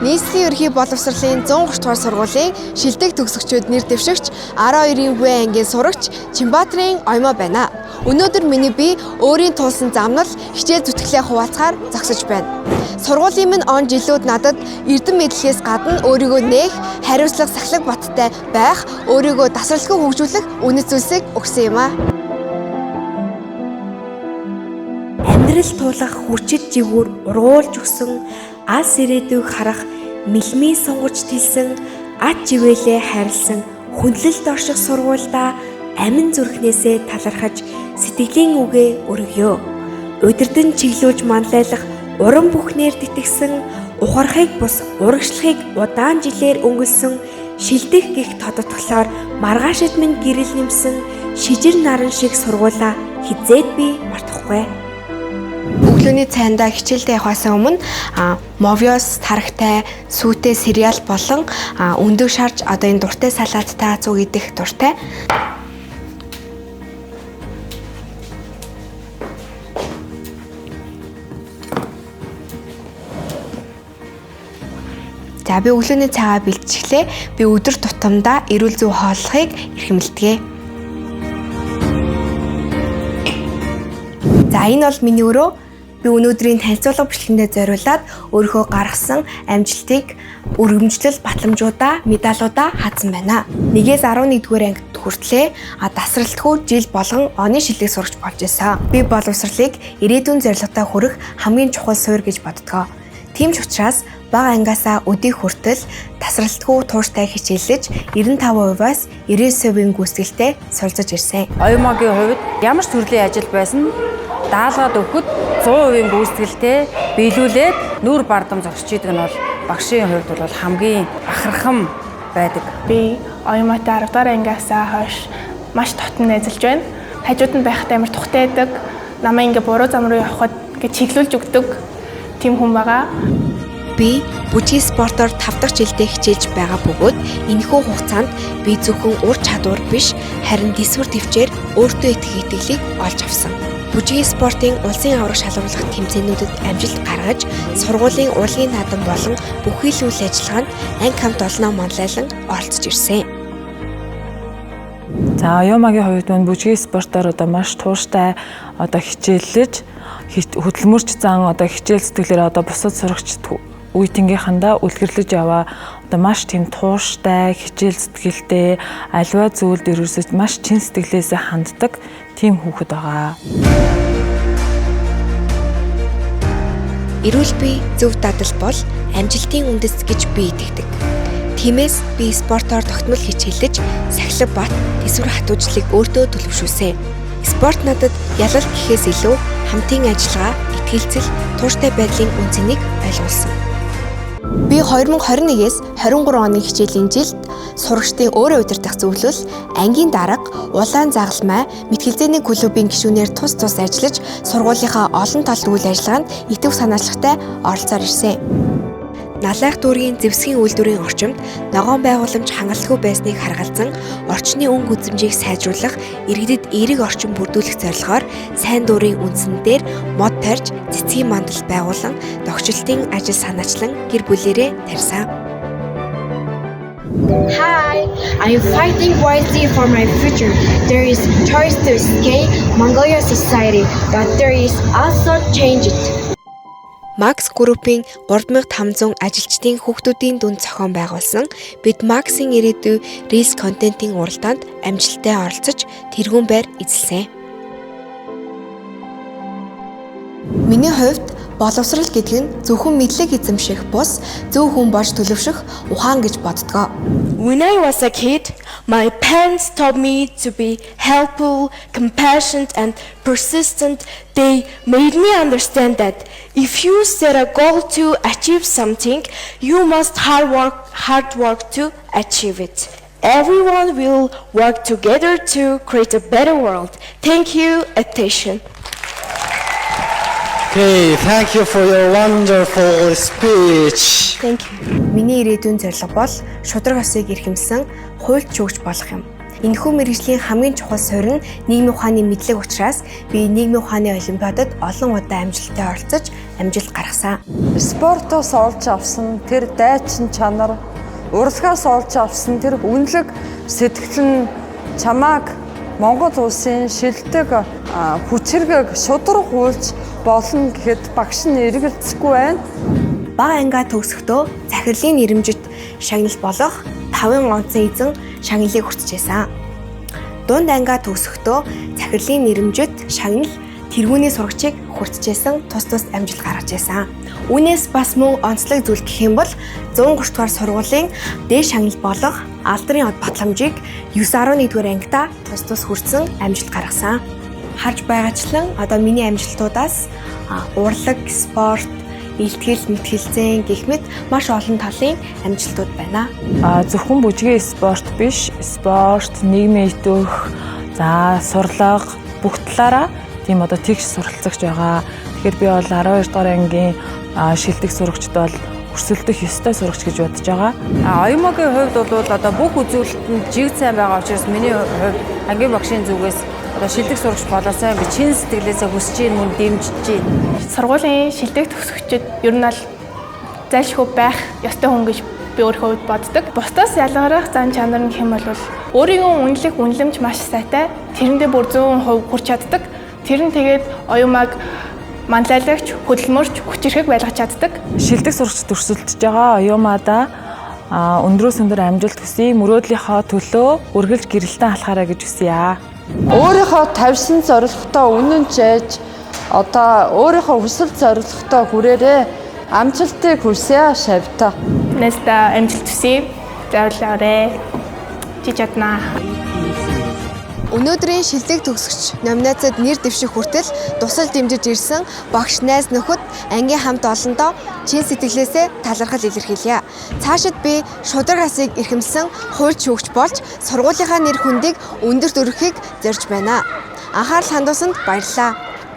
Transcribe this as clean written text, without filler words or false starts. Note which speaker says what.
Speaker 1: Нийслэлийн ерхий боловсролын 130 дугаар сургуулийн шилдэг төгсөгчид нэр дэвшигч 12-ийн Б ангийн сурагч Чимбатрын Оймо байна. Өнөөдөр миний бие өөрийн туулсан замнал хичээл зүтгэлээ хуваалцахаар зогсож байна. Сургуулийн минь он жилүүд надад эрдэм мэдлэгээс гадна өөрийгөө нээх, хариуцлага сахилга баттай байх, өөрийгөө тасралтгүй хөгжүүлэх үнэт зүйлсийг өгсөн юм а.
Speaker 2: Амьдрал тулах хүчит жигүүр ургуулж өгсөн, алс ирээдүйг харах мэлмийн сунгаж тэлсэн, ад живэлээ хайрлсан хүндлэлд орших сургуульдаа амин зүрхнээсээ талархаж сэтгэлийн үгээ өргөё. Удирдан чиглүүлж манлайлах уран бүхнээр тэтгсэн, ухархыг бус урагшлахыг удаан жилээр өнгөлсөн, шилдэх гих тодотглоор маргаашид минь гэрэл нэмсэн шижир наран шиг сургуулаа хизээд би мартахгүй.
Speaker 1: Өглөөний цайндаа хичээлдээ явахаас өмнө Movios тархтай сүйтэй сериал болон өндөг шарж одоо энэ дуртай салааттай цуг идэх дуртай. За би өглөөний цайгаа бэлтжиглээ. Би өдөр тутамдаа эрүүл зүй хооллохыг эрхэмлэдэг. За энэ бол миний өрөө. Би өнөөдрийн танилцуулга бичлэгэндээ зориулаад өөрийнхөө гаргасан амжилтыг өргөмжлөл батламжуудаа, медалуудаа хаасан байна. 1-ээс 11-р ангид хүртлээр дасралтгүй жил болгон оны шилдэг сурагч болж байсан. Би боловсролыг ирээдүйн зорилготой хүрэх хамгийн чухал суурь гэж боддог. Тийм ч учраас бага ангиасаа өдий хүртэл тасралтгүй тууштай хичээллэж 95%-аас 99%-ийн гүйцэтгэлтэй суралцж ирсэн.
Speaker 3: Оймогийн хувьд ямар ч төрлийн ажил байсан даалгаад өгөхөд 100% гүйцэтгэлтэй биелүүлээд нүур бардам зогсож идэг нь бол багшийн хувьд бол хамгийн бахархам байдаг.
Speaker 4: Би Оймотой 10 дугаар ангиасаа хойш маш дотн найзалж байна. Хажууд нь байхдаа амар тухтай байдаг. Намайг ингээ буруу зам руу явахад ингээ чиглүүлж өгдөг тийм хүн байгаа.
Speaker 2: Би бүжгийн спортоор 5 дахь жилдээ хичээлж байгаа бөгөөд энэхүү хугацаанд би зөвхөн ур чадвар биш, харин дэсвэр төвчээр өөртөө итгэх итгэлийг олж авсан. Бүжгийн спортын улсын аврах шалгуулах тэмцээнүүдэд амжилт гаргаж, сургуулийн урлагийн наадам болон бүхий л үйл ажиллагаанд анги хамт олноо манлайлан оролцож ирсэн.
Speaker 5: За Оймогийн хувьд мань бүжгийн спортоор одоо маш тууштай одоо хичээллэж хөдөлмөрч зан одоо хичээл сэтгэлээр одоо бусад сурагчид үеийнхандаа үлгэрлэж яваа одоо маш тийм тууштай хичээл сэтгэлтэй аливаа зүйлд ерөөсөж маш чин сэтгэлээсээ ханддаг тийм хүүхэд байгаа.
Speaker 2: Эрүүл бие зөв дадал бол амжилтын үндэс гэж би итгэдэг. Тиймээс би спортоор тогтмол хичээллэж сахилга бат тэсвэр хатуужлыг өөртөө төлөвшүүлсэн. Спорт надад ялалт гэхээс илүү хамтын ажиллагаа, итгэлцэл, тууштай байдлын үнцнийг ойлгуулсан.
Speaker 1: Би 2021-ээс 23 оны хичээлийн жилд сурагчдын өөрөө удирдах зөвлөл, ангийн дарга, улаан загалмай, мэтгэлзээний клубын гишүүнээр тус ажиллаж, сургуулийнхаа олон талт үйл ажиллагаанд идэвх санаачлагтай оролцоор ирсэн.
Speaker 2: Налайх дүүргийн зэвсгийн үйлдвэрийн орчимд ногоон байгууламж хангалтгүй байсныг харгалзан орчны өнгө үзэмжийг сайжруулах, иргэдэд эерэг орчин бүрдүүлэх зорилгоор сайн дүүрийн үндсэн дээр мод тарьж, цэцгийн мандал байгуулан догшилтын ажил санаачлан гэр бүлээрээ тарьсан.
Speaker 6: Hi, I am fighting wisely for my future. There is choice to escape Mongolia society, but there is also change it.
Speaker 2: Max Group-ийн 3500 ажилчдын хүүхдүүдийн дүнд зохион байгуулсан бид Max-ийн ирээдүй Reels контентын уралдаанд амжилттай оролцож тэргүүн байр эзэлсэн.
Speaker 1: Миний хувьд боловсрол гэдэг нь зөвхөн мэдлэг эзэмших бус зөв хүн болж төлөвшөх ухаан гэж боддог.
Speaker 7: When I was a kid, my parents taught me to be helpful, compassionate, and persistent. They made me understand that if you set a goal to achieve something, you must hard work to achieve it. Everyone will work together to create a better world. Thank you, attention.
Speaker 8: Okay, thank you for your wonderful speech.
Speaker 1: Thank you. Миний ирээдүйн зорилго бол шудраг ёсыг эрхэмсэн хуульч шүүгч болох юм. Энэхүү мэргэжлийн хамгийн чухал суурь нь нийгмийн ухааны мэдлэг учраас би нийгмийн ухааны олимпиадад олон удаа амжилттай оролцож амжилт гаргасан.
Speaker 9: Спортоос олж авсан тэр дайчин чанар, урлагаас олж авсан тэр үнэлэг сэтгэл нь чамааг Монгол улсын шилдэг хүчирхэг шударгуулж болно гэхэд багш нь эргэлзэхгүй байна.
Speaker 1: Бага ангиа төгсөхдөө захирлын нэрэмжит шагнал болох 5 онцон эзэн шагналыг хүртжээсэн. Дунд ангиа төгсөхдөө захирлын нэрэмжит шагнал тэргүүний сурагчийг хүртжээсэн тус амжилт гаргаж байсан. Үүнээс бас мөн онцлог зүйл гэх юм бол 130 дугаар сургуулийн дээд шагнал болох алдрын од батламжийг 9-11-р ангидаа тус хүртсэн амжилт гаргасан. Харж байгаачлан одоо миний амжилтуудаас урлаг, спорт, илтгэл, мэтгэлзэн гэх мэт маш олон талын амжилтууд байна.
Speaker 5: Зөвхөн бүжгийн спорт биш, спорт, нийгмийн итвэх, за сурлага бүх талаараа тийм одоо тэгш суралцагч байгаа. Тэгэхээр би бол 12 дугаар ангийн шилдэг сурагчд бол өрсөлдөх ёстой сурагч гэж бодож байгаа.
Speaker 3: Оюумагийн хувьд бол одоо бүх үзүүлэлтэнд жиг сайн байгаа учраас миний хувьд ангийн багшийн зүгээс одоо шилдэг сурагч болоосаа би чин сэтгэлээсээ хүсэж ийн мөн дэмжиж байна.
Speaker 4: Сургуулийн шилдэг төгсөгчид ер нь бол зайлшгүй байх ёстой хүн гэж би өөрийнхөө хувьд боддог. Бусдаас ялгарах зан чанар нь хэм бол өөрийн үнэлэх үнэлэмж маш сайтай. Тэрэндээ бүр 100% хүрч чаддаг. Тэр нь тэгээд оюумаг манлайлагч, хөдөлмөрч, хүчирхэг байлгаж чаддаг.
Speaker 5: Шилдэг сурагчид өрсөлдөж байгаа оюумаадаа өндрөөс өндөр амжилт хүсье. Мөрөөдлийнхөө төлөө үргэлж гэрэлтэн алхаарай гэж хүсье.
Speaker 9: Өөрийнхөө тавьсан зорилготоо үнэн чийж одоо өөрийнхөө хүсэл зорилготоо хүрээрээ амжилтыг хүсье шавьтаа.
Speaker 4: Нэстэ амжилт хүсье. Заавалаарэ. Чи чаднаа.
Speaker 1: Өнөөдрийн шилдэг төгсөгч номинацид нэр дэвших хүртэл тусал дэмжиж ирсэн багш найз нөхөд ангийн хамт олондоо чин сэтгэлээсээ талархал илэрхийлье. Цаашид би шударгасыг эрхэмсэн хуульч хөгч болж сургуулийнхаа нэр хүндийг өндөрт өргөхийг зорж байна. Анхаарал хандуусанд баярлалаа.